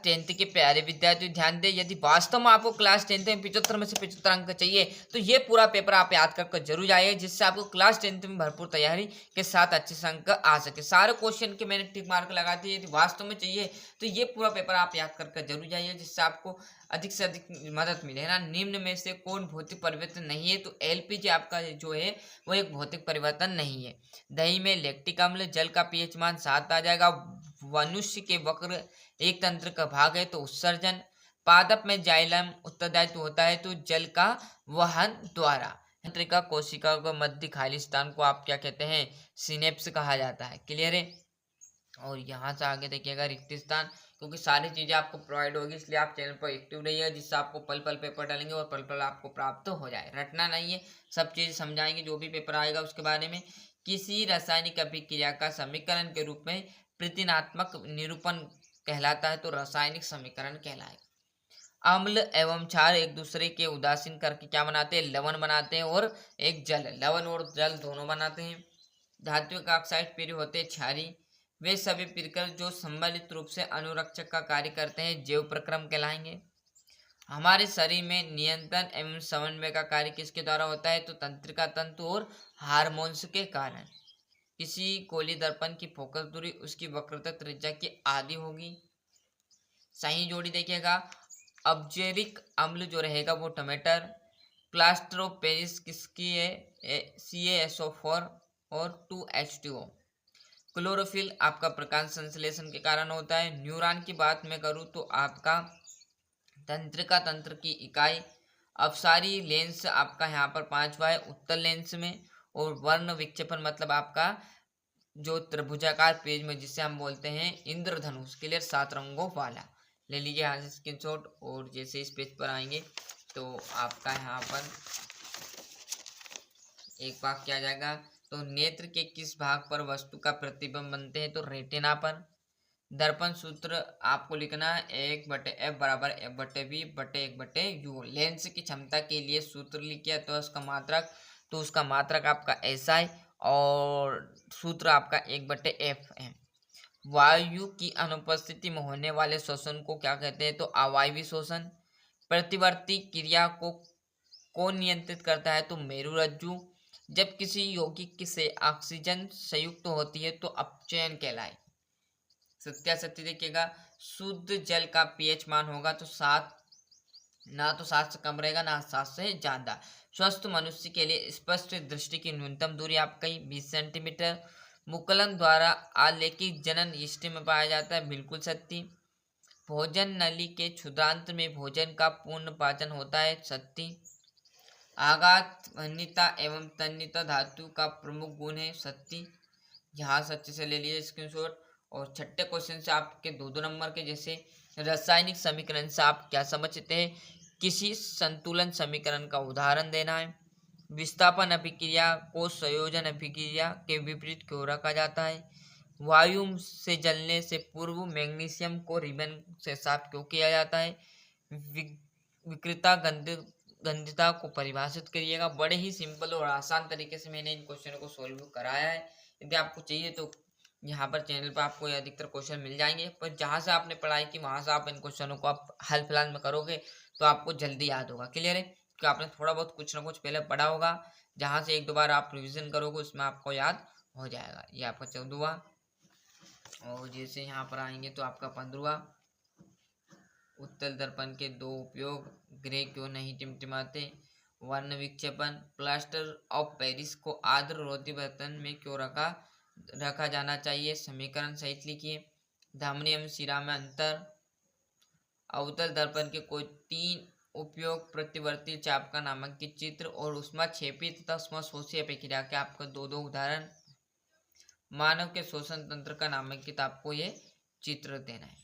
10th के प्यारे विद्यार्थी ध्यान दें, यदि वास्तव में आपको क्लास 10th में 75 में से 75 अंक चाहिए तो ये पूरा पेपर आप याद कर जरूर जाइए, जिससे आपको क्लास 10th में भरपूर तैयारी के साथ अच्छे से अंक आ सके। सारे क्वेश्चन के मैंने टिक मार्क लगा दिए। यदि वास्तव में चाहिए तो ये पूरा पेपर आप याद कर जरूर जाइए, जिससे आपको अधिक से अधिक मदद मिले, है ना। निम्न में से कौन भौतिक परिवर्तन नहीं है, तो एलपीजी आपका जो है वो एक भौतिक परिवर्तन नहीं है। दही में लैक्टिक अम्ल, जल का पीएच मान 7 आ जाएगा। मनुष्य के वक्र एक तंत्र का भाग है तो उत्सर्जन। पादप में जाइलम उत्तरदायित्व होता है तो जल का वहन द्वारा। तंत्रिका कोशिका को मध्य खाली स्थान को आप क्या कहते हैं, सिनेप्स कहा जाता है। क्लियर है। और यहाँ से आगे देखिएगा रिक्त स्थान, क्योंकि सारी चीजें आपको प्रोवाइड होगी, इसलिए आप चैनल पर एक्टिव रहिए, जिससे आपको पल पल पेपर डालेंगे और पल पल आपको प्राप्त हो जाए। रटना नहीं है, सब चीजें समझाएंगे जो भी पेपर आएगा उसके बारे में। किसी रासायनिक अभिक्रिया का समीकरण के रूप में प्रतिनात्मक निरूपण कहलाता है तो रासायनिक समीकरण कहलाएगा। अम्ल एवं क्षार एक दूसरे के उदासीन करके क्या बनाते हैं, लवण बनाते हैं और एक जल, लवण और जल दोनों बनाते हैं। धात्विक ऑक्साइड प्रिय होते हैं क्षारी। वे सभी पिरकर जो सम्मिलित रूप से अनुरक्षक का कार्य करते हैं जैव प्रक्रम कहलाएंगे। हमारे शरीर में नियंत्रण एवं समन्वय का कार्य किसके द्वारा होता है, तो तंत्रिका तंतु और हार्मोन्स के कारण। किसी गोली दर्पण की फोकस दूरी उसकी वक्रता त्रिज्या की आधी होगी। सही जोड़ी देखिएगा, अब्जेरिक अम्ल जो रहेगा वो टमाटर। प्लास्टर ऑफ पेरिस किसकी है, CaSO4 और 2H2O। क्लोरोफिल आपका प्रकाश संश्लेषण के कारण होता है। न्यूरॉन की बात मैं करूँ तो आपका तंत्रिका तंत्र की इकाई। अपसारी लेंस आपका यहाँ पर 5वां है उत्तल लेंस में। और वर्ण विक्षेपण मतलब आपका जो त्रिभुजाकार पेज में जिसे हम बोलते हैं इंद्रधनुष, क्लियर, 7 रंगों वाला। ले लीजिए यहाँ से स्क्रीनशॉट। और जैसे इस पेज पर आएंगे तो आपका यहाँ पर एक वाक्य आ जाएगा, तो नेत्र के किस भाग पर वस्तु का प्रतिबिंब बनते हैं, तो रेटिना पर। दर्पण सूत्र आपको लिखना है 1/f बराबर 1/v/1/u। लेंस की क्षमता के लिए सूत्र लिखिए तो उसका मात्रक आपका SI और सूत्र आपका 1/f है। वायु की अनुपस्थिति में होने वाले शोषण को क्या कहते हैं, तो अवायवीय शोषण। प्रतिवर्ती क्रिया को कौन नियंत्रित करता है, तो मेरुरज्जु। जब किसी यौगिक से ऑक्सीजन संयुक्त होती है तो अपचयन कहलाए। सत्यासत्य देखिएगा, शुद्ध जल का पीएच मान होगा तो 7, ना तो 7 से कम रहेगा ना 7 से ज्यादा। स्वस्थ मनुष्य के लिए स्पष्ट दृष्टि की न्यूनतम दूरी आपका 20 सेंटीमीटर। मुकुलन द्वारा आलेखित जनन यष्टि में पाया जाता है, बिल्कुल सत्य। भोजन नली के क्षुद्रांत में भोजन का पूर्ण पाचन होता है, सत्य। आघात वन्यता एवं तन्यता धातु का प्रमुख गुण है, सत्य। यहाँ से अच्छे से ले लीजिए स्क्रीनशॉट। और छठे क्वेश्चन से आपके 2-2 नंबर के, जैसे रासायनिक समीकरण से आप क्या समझते हैं, किसी संतुलन समीकरण का उदाहरण देना है। विस्थापन अभिक्रिया को संयोजन अभिक्रिया के विपरीत क्यों रखा जाता है। वायु से जलने से पूर्व मैग्नीशियम को रिबन से साफ क्यों किया जाता है। विकृता गंधिता को परिभाषित करिएगा। बड़े ही सिंपल और आसान तरीके से मैंने इन क्वेश्चनों को सोल्व कराया है। यदि आपको चाहिए तो यहाँ पर चैनल पर आपको अधिकतर क्वेश्चन मिल जाएंगे, पर जहाँ से आपने पढ़ाई की वहाँ से आप इन क्वेश्चनों को आप हाल फिलहाल में करोगे तो आपको जल्दी याद होगा। क्लियर है, कि आपने थोड़ा बहुत कुछ ना कुछ पहले पढ़ा होगा, जहाँ से 1-2 बार आप रिविजन करोगे उसमें आपको याद हो जाएगा। ये आपका 14वां। और जैसे यहाँ पर आएंगे तो आपका 15वां, उत्तल दर्पण के 2 उपयोग, ग्रे क्यों नहीं टिमटिमाते, वर्ण विक्षेपण। प्लास्टर ऑफ पेरिस को आर्द्र रोधी बर्तन में क्यों रखा जाना चाहिए, समीकरण सहित लिखिए। धमनी एवं शिरा में अंतर। अवतल दर्पण के कोई 3 उपयोग, प्रतिवर्ती चाप का नामांकित चित्र और ऊष्माक्षेपी तथा ऊष्माशोषी अभिक्रिया के आपको 2-2 उदाहरण। मानव के शोषण तंत्र का नामांकित आपको ये चित्र देना है।